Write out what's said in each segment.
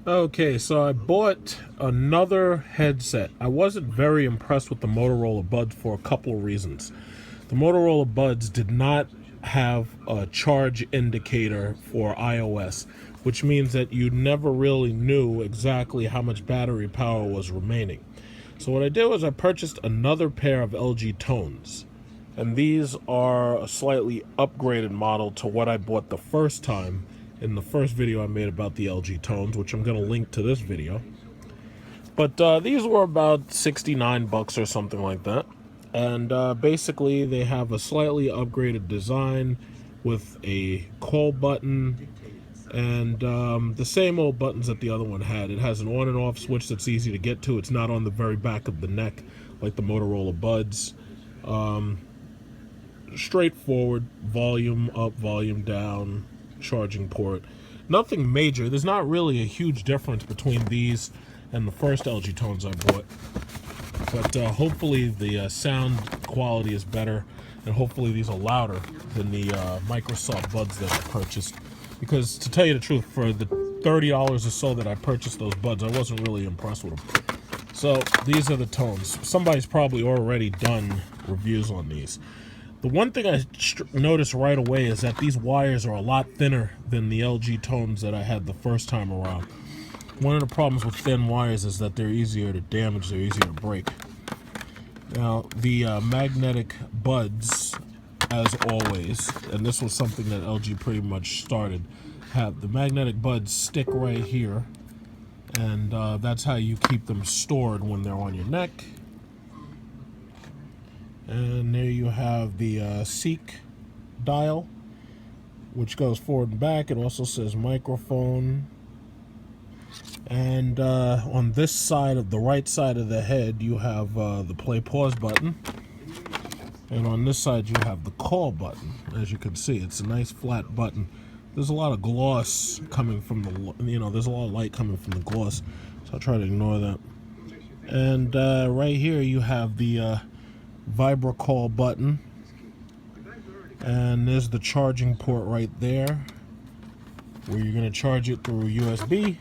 Okay, so I bought another headset. I wasn't very impressed with the Motorola Buds for a couple of reasons. The Motorola Buds did not have a charge indicator for iOS, which means that you never really knew exactly how much battery power was remaining. So what I did was I purchased another pair of LG Tones. And these are a slightly upgraded model to what I bought the first time in the first video I made about the LG Tones, which I'm going to link to this video. But these were about 69 bucks or something like that. And basically they have a slightly upgraded design with a call button and the same old buttons that the other one had. It has an on and off switch that's easy to get to. It's not on the very back of the neck like the Motorola Buds. Straightforward, volume up, volume down, charging port. Nothing major. There's not really a huge difference between these and the first LG Tones I bought. But hopefully the sound quality is better, and hopefully these are louder than the Microsoft Buds that I purchased. Because to tell you the truth, for the $30 or so that I purchased those Buds, I wasn't really impressed with them. So these are the Tones. Somebody's probably already done reviews on these. The one thing I noticed right away is that these wires are a lot thinner than the LG Tones that I had the first time around. One of the problems with thin wires is that they're easier to damage, they're easier to break. Now, the magnetic buds, as always, and this was something that LG pretty much started, have the magnetic buds stick right here, and that's how you keep them stored when they're on your neck. And there you have the Seek dial, which goes forward and back. It also says microphone. And on this side of the right side of the head, you have the play pause button. And on this side, you have the call button. As you can see, it's a nice flat button. There's a lot of gloss coming from the, there's a lot of light coming from the gloss. So I'll try to ignore that. And right here, you have the Vibra call button, and there's the charging port right there where you're going to charge it through USB.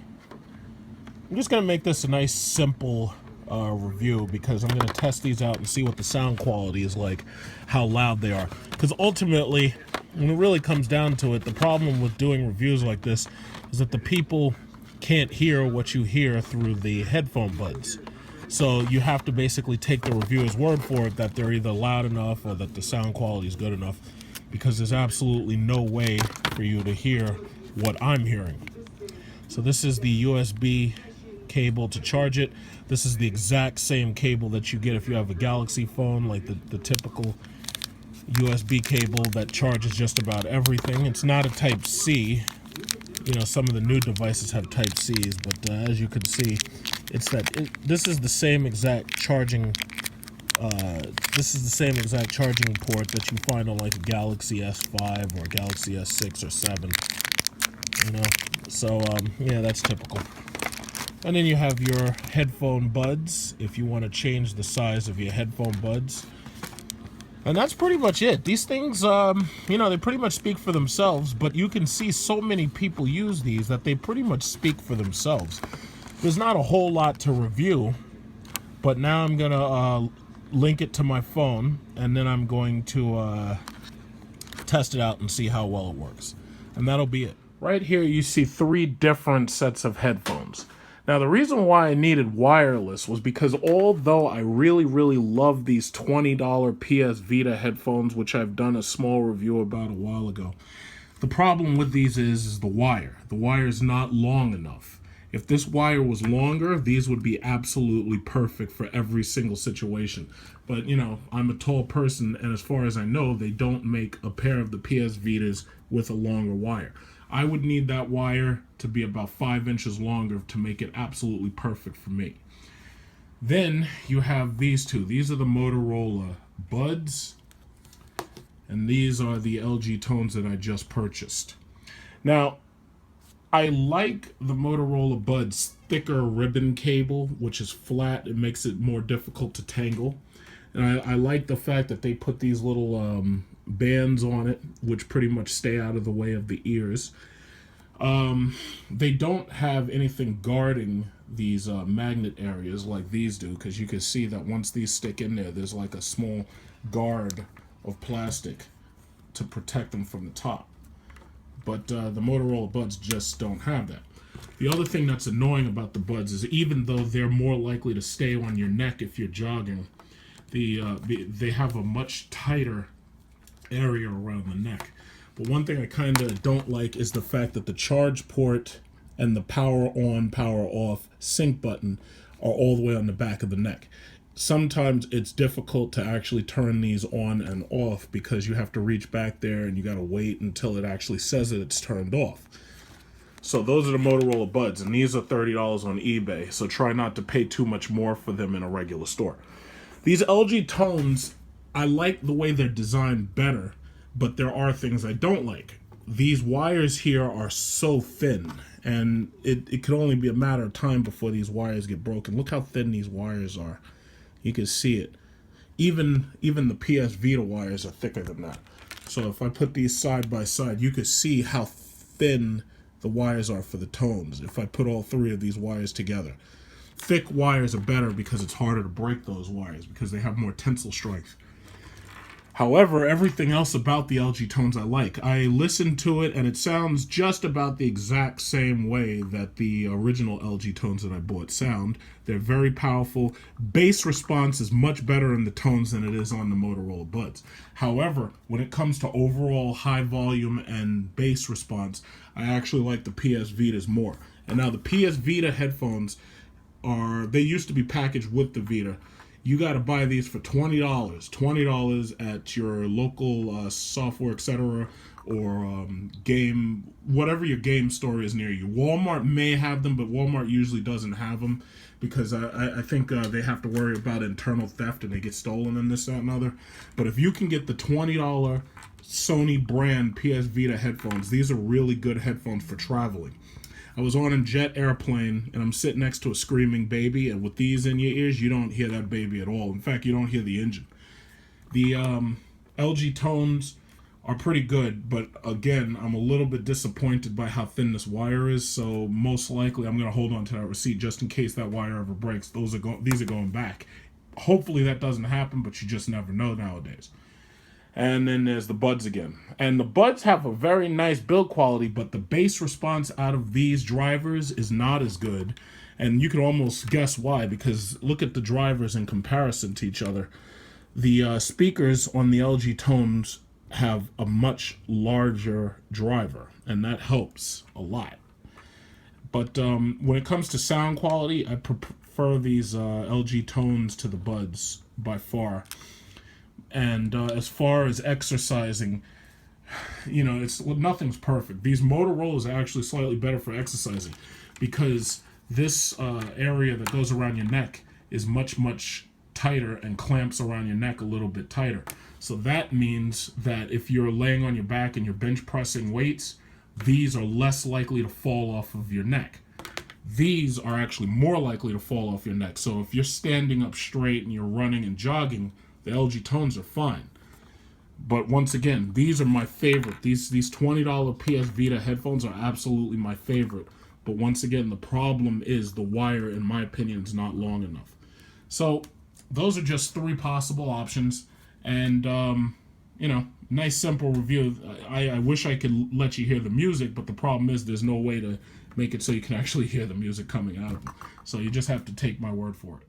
I'm just going to make this a nice simple review because I'm going to test these out and see what the sound quality is like, how loud they are, because ultimately when it really comes down to it, the problem with doing reviews like this is that the people can't hear what you hear through the headphone buds. So you have to basically take the reviewer's word for it that they're either loud enough or that the sound quality is good enough, because there's absolutely no way for you to hear what I'm hearing. So this is the USB cable to charge it. This is the exact same cable that you get if you have a Galaxy phone, like the typical USB cable that charges just about everything. It's not a Type C. Some of the new devices have Type Cs, but as you can see, this is the same exact charging. This is the same exact charging port that you find on like a Galaxy S5 or a Galaxy S6 or 7. So yeah, that's typical. And then you have your headphone buds if you want to change the size of your headphone buds. And that's pretty much it. These things, they pretty much speak for themselves, but you can see so many people use these that they pretty much speak for themselves. There's not a whole lot to review, but now I'm going to link it to my phone, and then I'm going to test it out and see how well it works. And that'll be it. Right here you see 3 different sets of headphones. Now, the reason why I needed wireless was because although I really, really love these $20 PS Vita headphones, which I've done a small review about a while ago, the problem with these is the wire. The wire is not long enough. If this wire was longer, these would be absolutely perfect for every single situation. But, I'm a tall person, and as far as I know, they don't make a pair of the PS Vitas with a longer wire. I would need that wire to be about 5 inches longer to make it absolutely perfect for me. Then you have these two. These are the Motorola Buds, and these are the LG Tones that I just purchased. Now, I like the Motorola Buds thicker ribbon cable, which is flat. It makes it more difficult to tangle. And I like the fact that they put these little bands on it, which pretty much stay out of the way of the ears. They don't have anything guarding these magnet areas like these do, because you can see that once these stick in there, there's like a small guard of plastic to protect them from the top. But the Motorola Buds just don't have that. The other thing that's annoying about the Buds is even though they're more likely to stay on your neck if you're jogging, they have a much tighter area around the neck. But one thing I kind of don't like is the fact that the charge port and the power on, power off sync button are all the way on the back of the neck. Sometimes it's difficult to actually turn these on and off because you have to reach back there and you got to wait until it actually says that it's turned off. So those are the Motorola Buds, and these are $30 on eBay, so try not to pay too much more for them in a regular store. These LG Tones, I like the way they're designed better, but there are things I don't like. These wires here are so thin, and it could only be a matter of time before these wires get broken. Look how thin these wires are. You can see it. Even the PS Vita wires are thicker than that. So if I put these side by side, you can see how thin the wires are for the Tones if I put all three of these wires together. Thick wires are better because it's harder to break those wires because they have more tensile strength. However, everything else about the LG Tones I like. I listened to it and it sounds just about the exact same way that the original LG Tones that I bought sound. They're very powerful. Bass response is much better in the Tones than it is on the Motorola Buds. However, when it comes to overall high volume and bass response, I actually like the PS Vitas more. And now the PS Vita headphones they used to be packaged with the Vita. You got to buy these for $20. $20 at your local software, etc., or game, whatever your game store is near you. Walmart may have them, but Walmart usually doesn't have them because I think they have to worry about internal theft and they get stolen and this, that, and other. But if you can get the $20 Sony brand PS Vita headphones, these are really good headphones for traveling. I was on a jet airplane, and I'm sitting next to a screaming baby, and with these in your ears, you don't hear that baby at all. In fact, you don't hear the engine. The LG Tones are pretty good, but again, I'm a little bit disappointed by how thin this wire is, so most likely I'm going to hold on to that receipt just in case that wire ever breaks. These are going back. Hopefully that doesn't happen, but you just never know nowadays. And then there's the Buds again. And the Buds have a very nice build quality, but the bass response out of these drivers is not as good. And you can almost guess why, because look at the drivers in comparison to each other. The speakers on the LG Tones have a much larger driver, and that helps a lot. But when it comes to sound quality, I prefer these LG Tones to the Buds by far. And as far as exercising, you know, nothing's perfect. These Motorola's are actually slightly better for exercising because this area that goes around your neck is much, much tighter and clamps around your neck a little bit tighter. So that means that if you're laying on your back and you're bench pressing weights, these are less likely to fall off of your neck. These are actually more likely to fall off your neck. So if you're standing up straight and you're running and jogging, the LG Tones are fine. But once again, these are my favorite. These $20 PS Vita headphones are absolutely my favorite. But once again, the problem is the wire, in my opinion, is not long enough. So those are just three possible options. And, you know, nice simple review. I wish I could let you hear the music, but the problem is there's no way to make it so you can actually hear the music coming out of them. So you just have to take my word for it.